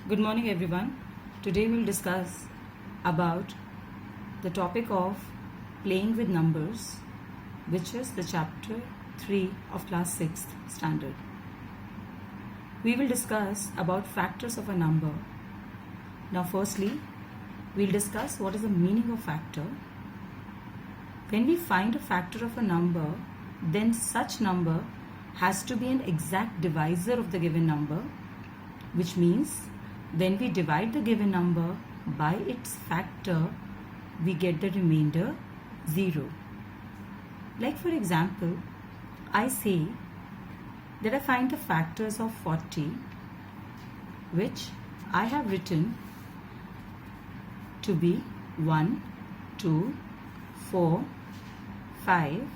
Good morning everyone. Today we'll discuss about the topic of playing with numbers, which is the chapter 3 of class 6th standard. We will discuss about factors of a number. Now firstly, we'll discuss what is the meaning of factor. When we find a factor of a number, then such number has to be an exact divisor of the given number, which means when we divide the given number by its factor, we get the remainder 0. Like for example, I say that I find the factors of 40, which I have written to be 1, 2, 4, 5,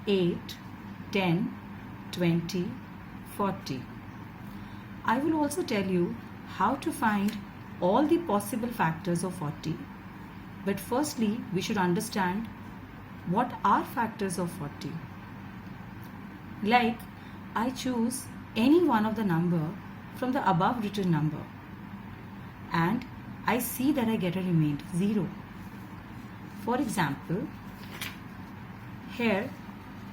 8, 10, 20, 40. I will also tell you how to find all the possible factors of 40. But firstly, we should understand what are factors of 40. Like, I choose any one of the number from the above written number and I see that I get a remainder 0. For example, here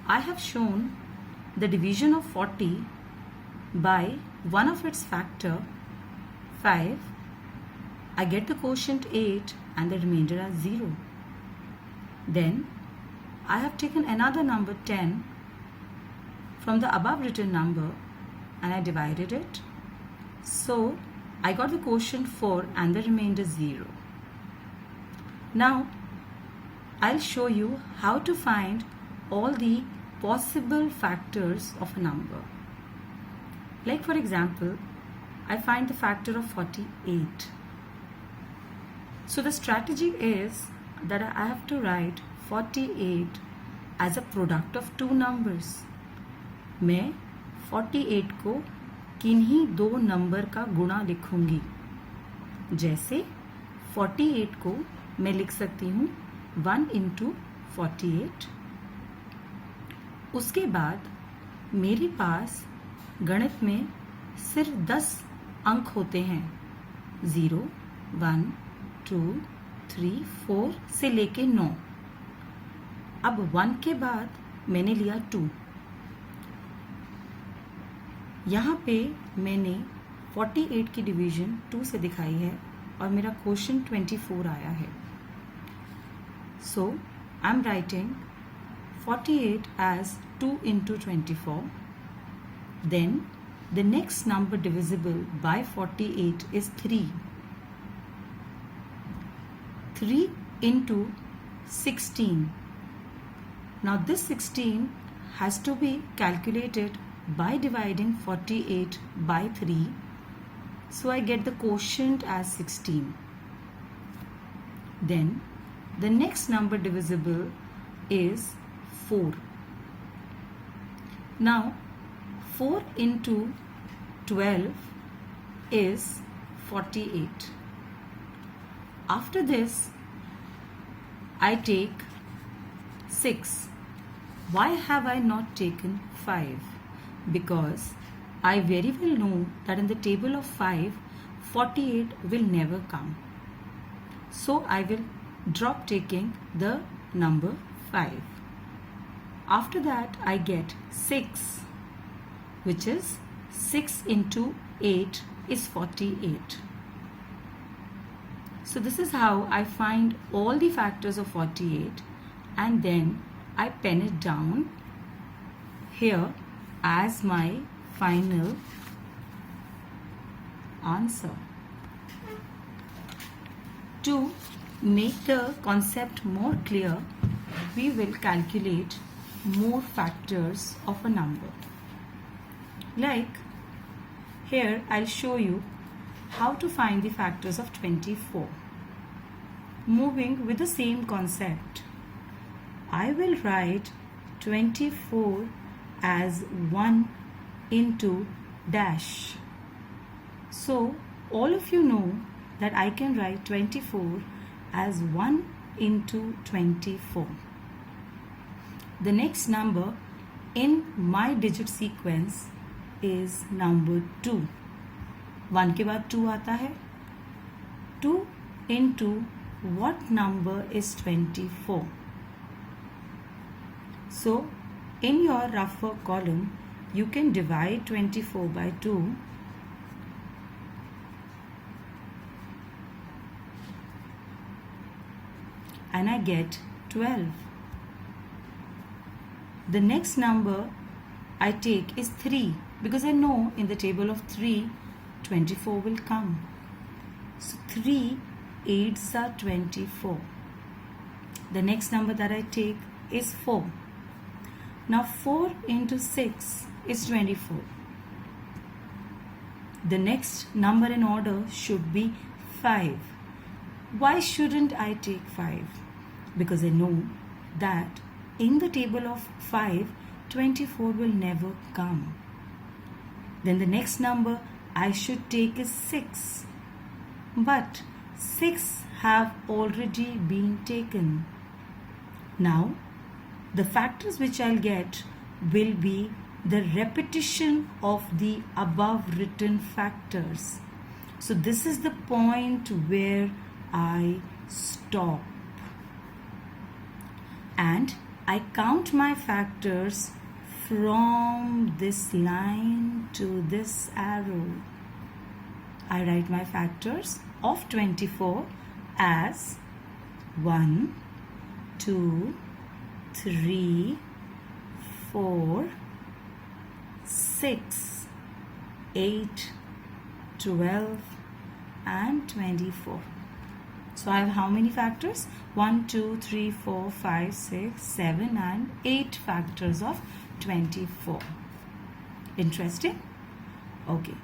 I have shown the division of 40 by one of its factor 5, I get the quotient 8 and the remainder as 0. Then I have taken another number 10 from the above written number and I divided it. So I got the quotient 4 and the remainder 0. Now I'll show you how to find all the possible factors of a number. Like for example, I find the factor of 48. So the strategy is that I have to write 48 as a product of two numbers. मैं 48 को किन्हीं दो number का गुणा लिखूंगी. जैसे 48 को मैं लिख सकती हूँ 1 into 48. उसके बाद मेरे पास गणित में सिर्फ 10 अंक होते हैं. 0, 1, 2, 3, 4 से लेके 9. अब 1 के बाद मैंने लिया 2. यहाँ पे मैंने 48 की डिवीजन 2 से दिखाई है और मेरा क्वोशिएंट 24 आया है. सो I am writing 48 as 2 into 24. Then the next number divisible by 48 is 3. 3 into 16. Now this 16 has to be calculated by dividing 48 by 3. So I get the quotient as 16. Then the next number divisible is 4. Now 4 into 12 is 48. After this, I take 6. Why have I not taken 5? Because I very well know that in the table of 5, 48 will never come. So I will drop taking the number 5. After that, I get 6. Which is 6 into 8 is 48. So this is how I find all the factors of 48 and then I pen it down here as my final answer. To make the concept more clear, we will calculate more factors of a number. Like here I'll show you how to find the factors of 24. Moving with the same concept, I will write 24 as 1 into dash. So all of you know that I can write 24 as 1 into 24. The next number in my digit sequence is number 2. 1 के बाद 2 आता है. 2 into what number is 24? So in your rougher column you can divide 24 by 2 and I get 12. The next number I take is 3 because I know in the table of 3 24 will come. So 3 8s are 24. The next number that I take is 4. Now 4 into 6 is 24. The next number in order should be 5. Why shouldn't I take 5? Because I know that in the table of 5, 24 will never come. Then the next number I should take is 6. But 6 have already been taken. Now, the factors which I'll get will be the repetition of the above written factors. So this is the point where I stop. And I count my factors from this line to this arrow. I write my factors of 24 as 1, 2, 3, 4, 6, 8, 12 and 24. So I have how many factors? 1, 2, 3, 4, 5, 6, 7 and 8 factors of 24. Interesting? Okay.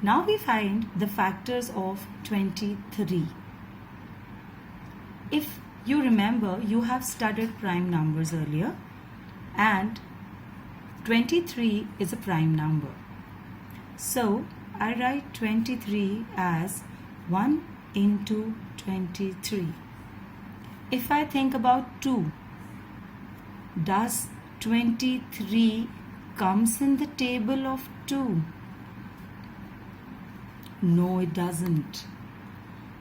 Now we find the factors of 23. If you remember, you have studied prime numbers earlier and 23 is a prime number. So I write 23 as 1 into 23. If I think about 2, does 23 comes in the table of 2? No, it doesn't.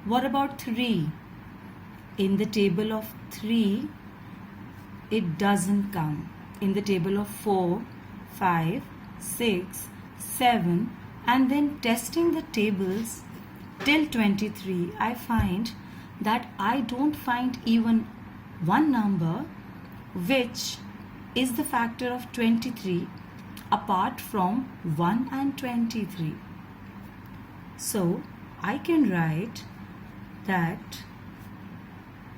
What about 3? In the table of 3, it doesn't come. In the table of 4, 5, 6, 7 and then testing the tables till 23, I find that I don't find even one number which is the factor of 23 apart from 1 and 23. So I can write that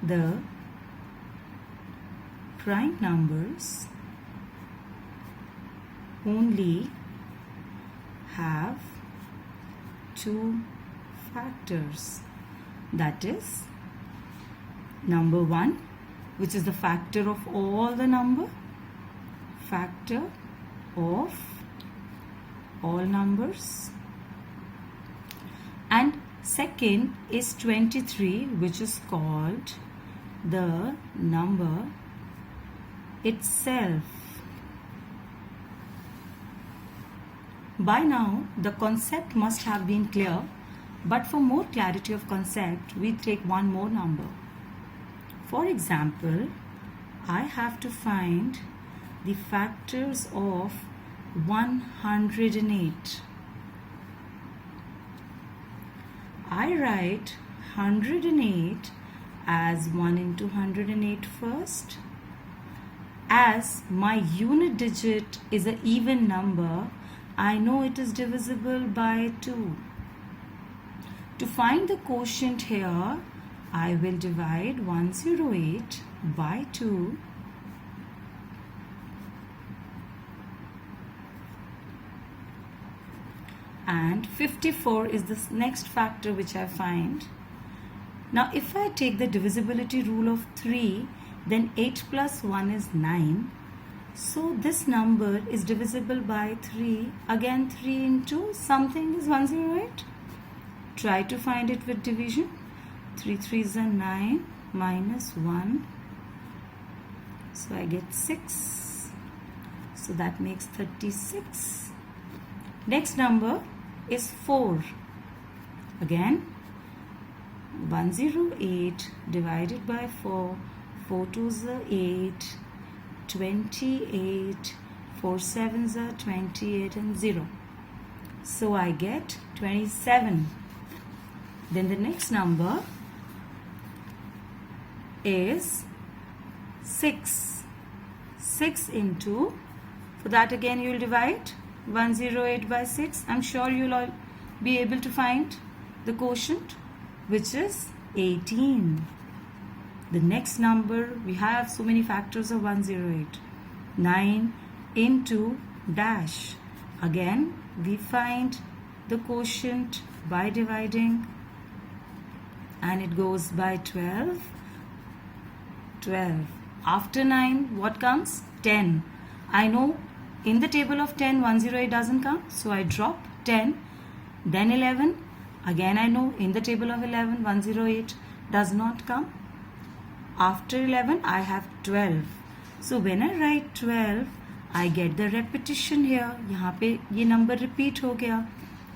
the prime numbers only have two factors, that is number 1, which is the factor of all the number, factor of all numbers, and second is 23, which is called the number itself. By now the concept must have been clear, but for more clarity of concept we take one more number. For example, I have to find the factors of 108. I write 108 as 1 into 108 first. As my unit digit is an even number, I know it is divisible by 2. To find the quotient here, I will divide 108 by 2. And 54 is the next factor which I find. Now if I take the divisibility rule of 3, then 8 plus 1 is 9. So this number is divisible by 3. Again 3 into something is 108. Try to find it with division. 3 3s are 9 minus 1. So I get 6. So that makes 36. Next number is 4. Again, 108 divided by 4, 4 2s are 8, 28, 4 7s are 28 and 0. So I get 27. Then the next number is 6. 6 into, for that again you will divide 108 by 6. I'm sure you'll all be able to find the quotient, which is 18. The next number, we have so many factors of 108. 9 into dash. Again, we find the quotient by dividing, and it goes by 12. 12. After 9, what comes? 10. I know in the table of 10, 108 doesn't come, so I drop 10. Then 11. Again, I know in the table of 11, 108 does not come. After 11, I have 12. So when I write 12, I get the repetition here. यहाँ पे ये number repeat हो गया.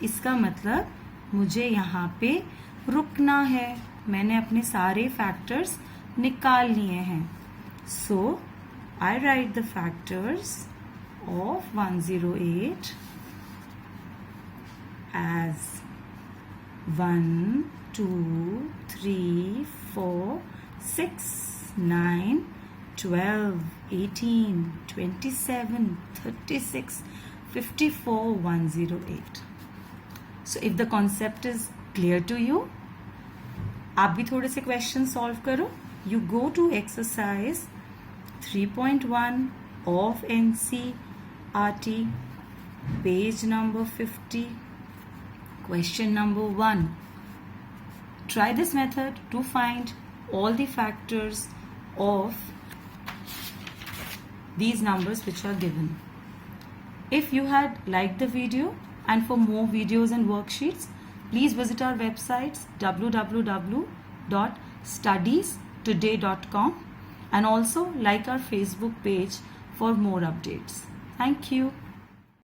इसका मतलब मुझे यहाँ पे रुकना है. मैंने अपने सारे factors निकाल लिए हैं. So I write the factors of 108 as 1, 2, 3, 4, 6, 9, 12, 18, 27, 36, 54, 108. So if the concept is clear to you, आप भी थोड़े से क्वेश्चन सॉल्व करो. You go to exercise 3.1 of NCERT, page number 50, question number 1. Try this method to find all the factors of these numbers which are given. If you had liked the video and for more videos and worksheets, please visit our websites www.studiestoday.com and also like our Facebook page for more updates. Thank you.